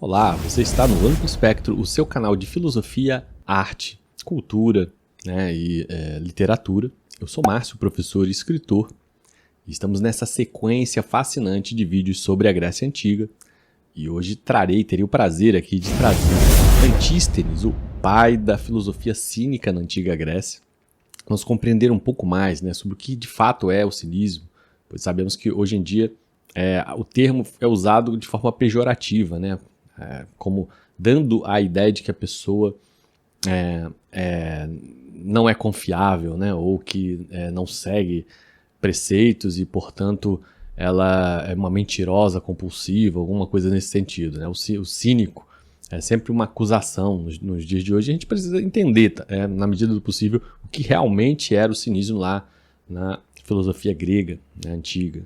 Olá, você está no Amplo Espectro, o seu canal de filosofia, arte, cultura, e literatura. Eu sou Márcio, professor e escritor, e estamos nessa sequência fascinante de vídeos sobre a Grécia Antiga. E hoje terei o prazer aqui de trazer Antístenes, o pai da filosofia cínica na Antiga Grécia. Vamos compreender um pouco mais sobre o que de fato é o cinismo, pois sabemos que hoje em dia o termo é usado de forma pejorativa, como dando a ideia de que a pessoa não é confiável, ou que não segue preceitos e, portanto, ela é uma mentirosa compulsiva, alguma coisa nesse sentido. O cínico é sempre uma acusação nos dias de hoje. A gente precisa entender, na medida do possível, o que realmente era o cinismo lá na filosofia grega, antiga.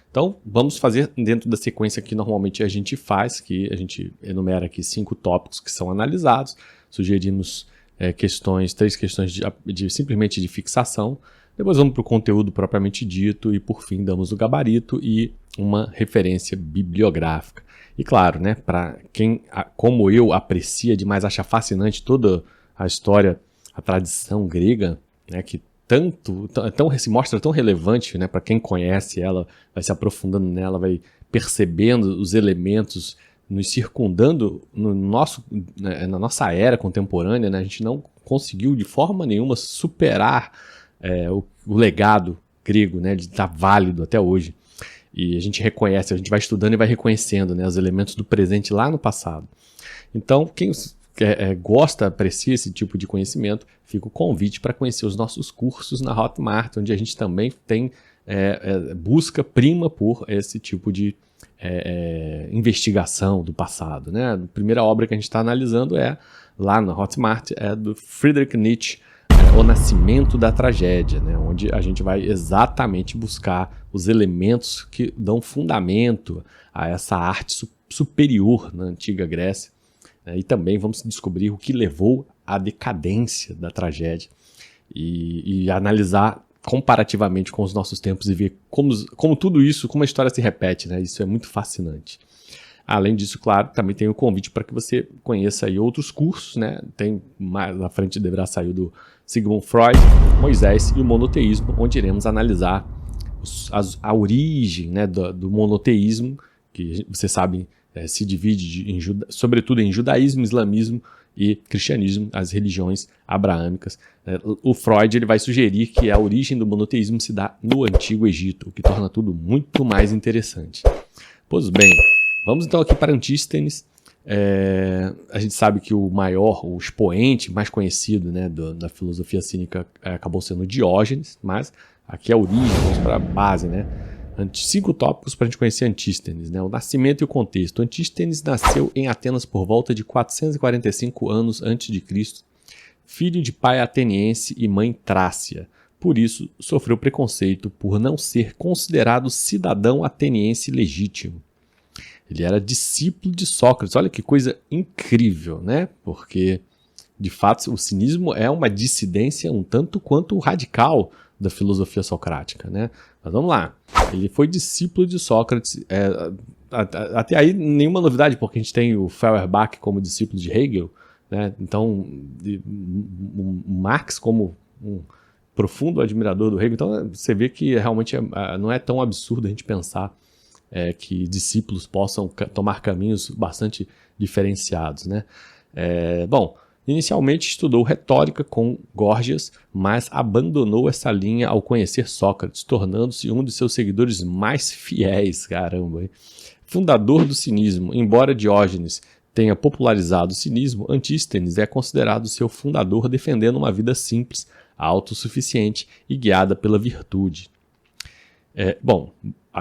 Então, vamos fazer dentro da sequência que normalmente a gente faz, que a gente enumera aqui 5 tópicos que são analisados, sugerimos três questões simplesmente de fixação, depois vamos para o conteúdo propriamente dito e, por fim, damos o gabarito e uma referência bibliográfica. E claro, para quem, como eu, aprecia demais, acha fascinante toda a história, a tradição grega, que se mostra tão relevante, para quem conhece ela, vai se aprofundando nela, vai percebendo os elementos nos circundando na nossa era contemporânea, a gente não conseguiu de forma nenhuma superar o legado grego, de estar válido até hoje. E a gente reconhece, a gente vai estudando e vai reconhecendo os elementos do presente lá no passado. Então, quem gosta, aprecia esse tipo de conhecimento, fica o convite para conhecer os nossos cursos na Hotmart, onde a gente também tem busca prima por esse tipo de investigação do passado. A primeira obra que a gente está analisando lá na Hotmart é do Friedrich Nietzsche, O Nascimento da Tragédia, onde a gente vai exatamente buscar os elementos que dão fundamento a essa arte superior na Antiga Grécia. E também vamos descobrir o que levou à decadência da tragédia e analisar comparativamente com os nossos tempos e ver como tudo isso, como a história se repete. Isso é muito fascinante. Além disso, claro, também tem o convite para que você conheça aí outros cursos. Tem mais na frente deverá sair o do Sigmund Freud, Moisés e o monoteísmo, onde iremos analisar a origem do monoteísmo, que você sabe se divide sobretudo em judaísmo, islamismo e cristianismo, as religiões abraâmicas. O Freud ele vai sugerir que a origem do monoteísmo se dá no Antigo Egito, o que torna tudo muito mais interessante. Pois bem, vamos então aqui para Antístenes. A gente sabe que o expoente mais conhecido da filosofia cínica acabou sendo Diógenes, mas aqui é a origem, vamos para a base, 5 tópicos para a gente conhecer Antístenes, o nascimento e o contexto. Antístenes nasceu em Atenas por volta de 445 anos antes de Cristo, filho de pai ateniense e mãe trácia. Por isso, sofreu preconceito por não ser considerado cidadão ateniense legítimo. Ele era discípulo de Sócrates. Olha que coisa incrível, Porque, de fato, o cinismo é uma dissidência um tanto quanto radical da filosofia socrática, Mas vamos lá. Ele foi discípulo de Sócrates. Até aí, nenhuma novidade, porque a gente tem o Feuerbach como discípulo de Hegel, Então, o Marx como um profundo admirador do Hegel. Então, você vê que realmente não é tão absurdo a gente pensar que discípulos possam tomar caminhos bastante diferenciados, Bom, inicialmente estudou retórica com Górgias, mas abandonou essa linha ao conhecer Sócrates, tornando-se um de seus seguidores mais fiéis. Caramba, hein? Fundador do cinismo, embora Diógenes tenha popularizado o cinismo, Antístenes é considerado seu fundador, defendendo uma vida simples, autossuficiente e guiada pela virtude.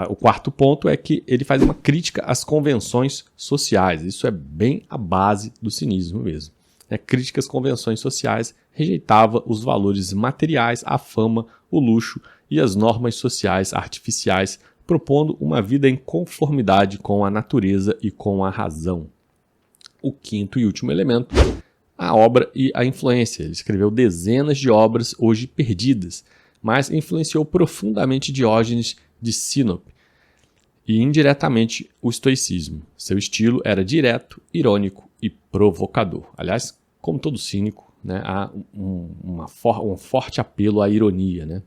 O quarto ponto é que ele faz uma crítica às convenções sociais. Isso é bem a base do cinismo mesmo. Crítica às convenções sociais, rejeitava os valores materiais, a fama, o luxo e as normas sociais artificiais, propondo uma vida em conformidade com a natureza e com a razão. O quinto e último elemento, a obra e a influência. Ele escreveu dezenas de obras hoje perdidas, mas influenciou profundamente Diógenes de Sinope e indiretamente o estoicismo. Seu estilo era direto, irônico e provocador. Aliás, como todo cínico, né, há um forte apelo à ironia. Né?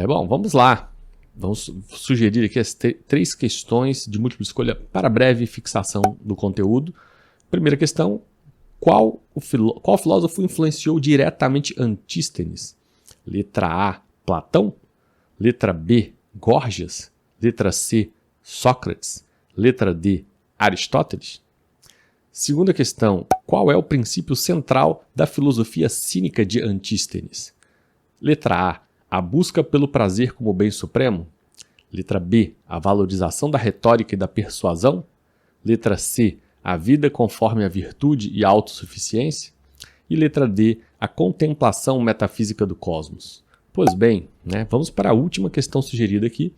Bom, vamos lá. Vamos sugerir aqui as 3 questões de múltipla escolha para breve fixação do conteúdo. Primeira questão: qual filósofo influenciou diretamente Antístenes? Letra A, Platão. Letra B, Górgias. Letra C, Sócrates. Letra D, Aristóteles. Segunda questão: qual é o princípio central da filosofia cínica de Antístenes? Letra A busca pelo prazer como bem supremo. Letra B, a valorização da retórica e da persuasão. Letra C, a vida conforme a virtude e a autossuficiência. E letra D, a contemplação metafísica do cosmos. Pois bem, né, vamos para a última questão sugerida aqui.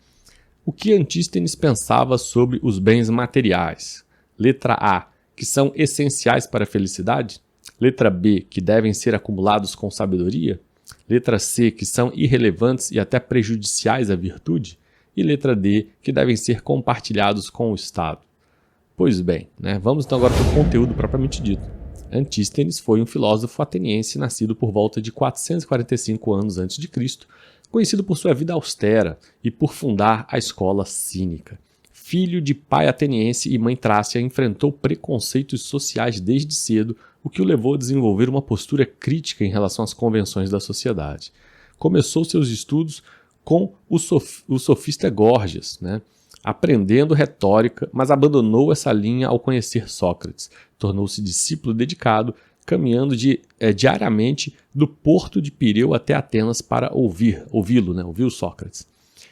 O que Antístenes pensava sobre os bens materiais? Letra A, que são essenciais para a felicidade. Letra B, que devem ser acumulados com sabedoria. Letra C, que são irrelevantes e até prejudiciais à virtude. E letra D, que devem ser compartilhados com o Estado. Pois bem, né, vamos então agora para o conteúdo propriamente dito. Antístenes foi um filósofo ateniense nascido por volta de 445 anos antes de Cristo, conhecido por sua vida austera e por fundar a escola cínica. Filho de pai ateniense e mãe trácia, enfrentou preconceitos sociais desde cedo, o que o levou a desenvolver uma postura crítica em relação às convenções da sociedade. Começou seus estudos com o sofista Górgias, né? Aprendendo retórica, mas abandonou essa linha ao conhecer Sócrates. Tornou-se discípulo dedicado, caminhando diariamente do porto de Pireu até Atenas para ouvi-lo, né? Ouvir Sócrates.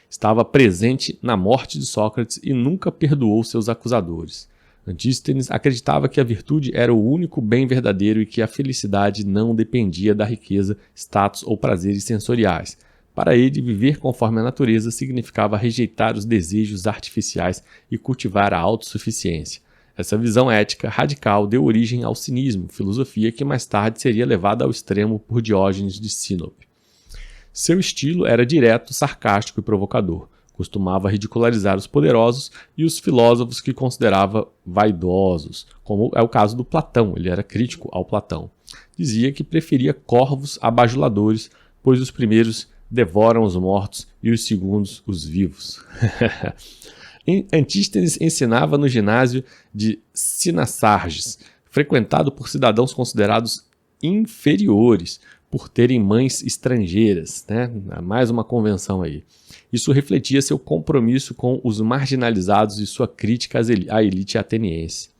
Estava presente na morte de Sócrates e nunca perdoou seus acusadores. Antístenes acreditava que a virtude era o único bem verdadeiro e que a felicidade não dependia da riqueza, status ou prazeres sensoriais. Para ele, viver conforme a natureza significava rejeitar os desejos artificiais e cultivar a autossuficiência. Essa visão ética radical deu origem ao cinismo, filosofia que mais tarde seria levada ao extremo por Diógenes de Sinope. Seu estilo era direto, sarcástico e provocador. Costumava ridicularizar os poderosos e os filósofos que considerava vaidosos, como é o caso do Platão. Ele era crítico ao Platão. Dizia que preferia corvos abajuladores, pois os primeiros devoram os mortos e os segundos os vivos. Antístenes ensinava no ginásio de Cinasarges, frequentado por cidadãos considerados inferiores por terem mães estrangeiras, né? Mais uma convenção aí. Isso refletia seu compromisso com os marginalizados e sua crítica à elite ateniense.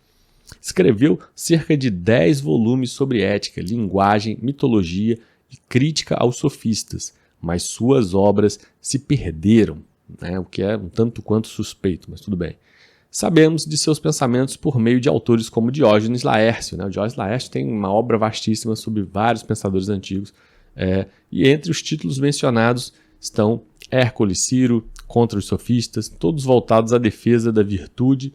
Escreveu cerca de 10 volumes sobre ética, linguagem, mitologia e crítica aos sofistas, mas suas obras se perderam, né? O que é um tanto quanto suspeito, mas tudo bem. Sabemos de seus pensamentos por meio de autores como Diógenes Laércio. Né? O Diógenes Laércio tem uma obra vastíssima sobre vários pensadores antigos, e entre os títulos mencionados estão Hércules, Ciro, Contra os Sofistas, todos voltados à defesa da virtude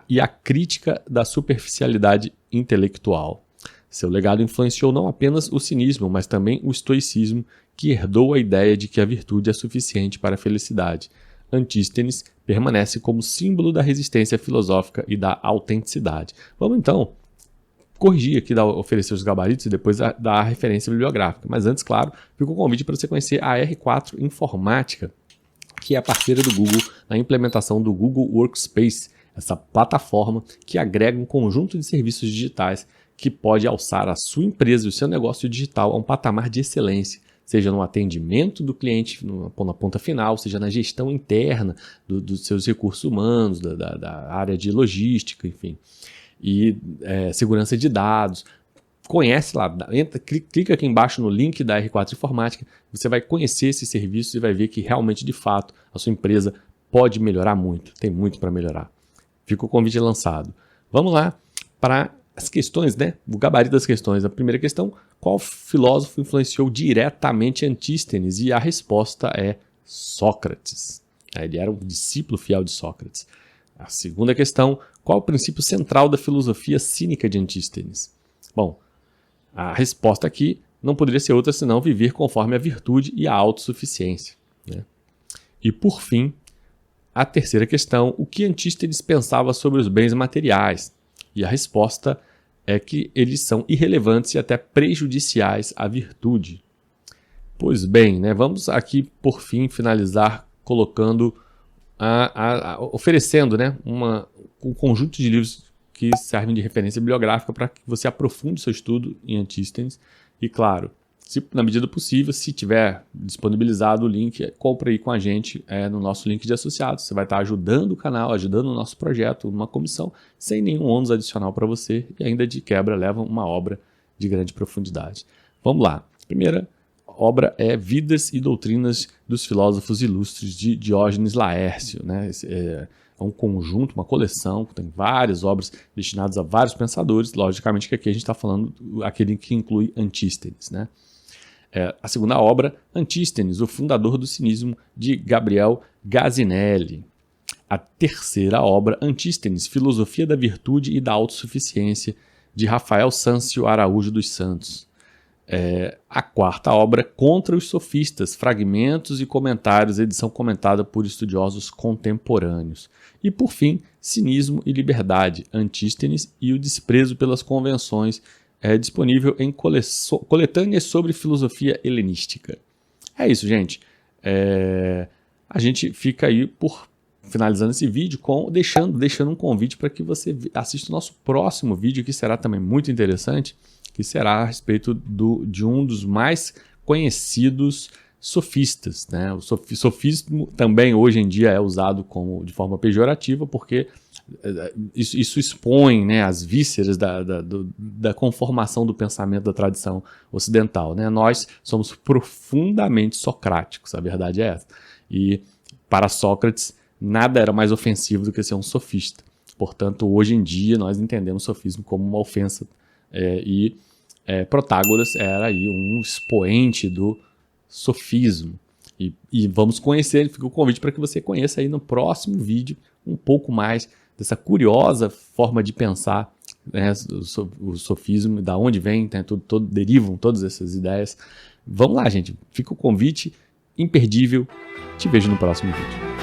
e à crítica da superficialidade intelectual. Seu legado influenciou não apenas o cinismo, mas também o estoicismo, que herdou a ideia de que a virtude é suficiente para a felicidade. Antístenes permanece como símbolo da resistência filosófica e da autenticidade. Vamos então corrigir aqui, oferecer os gabaritos e depois dar a referência bibliográfica. Mas antes, claro, fica o convite para você conhecer a R4 Informática, que é a parceira do Google na implementação do Google Workspace, essa plataforma que agrega um conjunto de serviços digitais que pode alçar a sua empresa e o seu negócio digital a um patamar de excelência, seja no atendimento do cliente na ponta final, seja na gestão interna dos seus recursos humanos, da área de logística, enfim, e segurança de dados. Conhece lá, clica aqui embaixo no link da R4 Informática, você vai conhecer esses serviços e vai ver que realmente, de fato, a sua empresa pode melhorar muito, tem muito para melhorar. Fica o convite lançado. Vamos lá para as questões, né? O gabarito das questões. A primeira questão: qual filósofo influenciou diretamente Antístenes? E a resposta é Sócrates. Ele era um discípulo fiel de Sócrates. A segunda questão: qual o princípio central da filosofia cínica de Antístenes? Bom, a resposta aqui não poderia ser outra senão viver conforme a virtude e a autossuficiência, né? E por fim, a terceira questão: o que Antístenes pensava sobre os bens materiais? E a resposta é que eles são irrelevantes e até prejudiciais à virtude. Pois bem, né, vamos aqui por fim finalizar colocando, oferecendo, né, um conjunto de livros que servem de referência bibliográfica para que você aprofunde seu estudo em Antístenes. E claro, se na medida possível, se tiver disponibilizado o link, compre aí com a gente no nosso link de associados. Você vai estar ajudando o canal, ajudando o nosso projeto, uma comissão, sem nenhum ônus adicional para você, e ainda de quebra leva uma obra de grande profundidade. Vamos lá. A primeira obra é Vidas e Doutrinas dos Filósofos Ilustres, de Diógenes Laércio, né? É um conjunto, uma coleção, tem várias obras destinadas a vários pensadores. Logicamente que aqui a gente está falando aquele que inclui Antístenes, né? A segunda obra, Antístenes, o fundador do cinismo, de Gabriel Gazinelli. A terceira obra, Antístenes, Filosofia da Virtude e da Autossuficiência, de Rafael Sâncio Araújo dos Santos. A quarta obra, Contra os Sofistas, Fragmentos e Comentários, edição comentada por estudiosos contemporâneos. E, por fim, Cinismo e Liberdade, Antístenes e o Desprezo pelas Convenções, disponível em coletâneas sobre filosofia helenística. É isso, gente. A gente fica aí por finalizando esse vídeo deixando um convite para que você assista o nosso próximo vídeo, que será também muito interessante, que será a respeito de um dos mais conhecidos sofistas, né? O sofismo também hoje em dia é usado de forma pejorativa, porque isso expõe, né, as vísceras da conformação do pensamento da tradição ocidental, né? Nós somos profundamente socráticos, a verdade é essa. E para Sócrates, nada era mais ofensivo do que ser um sofista. Portanto, hoje em dia, nós entendemos o sofismo como uma ofensa. Protágoras era aí um expoente do sofismo. E vamos conhecer, fica o convite para que você conheça aí no próximo vídeo um pouco mais dessa curiosa forma de pensar, né, o sofismo, da onde vem, né, derivam todas essas ideias. Vamos lá, gente. Fica o convite imperdível. Te vejo no próximo vídeo.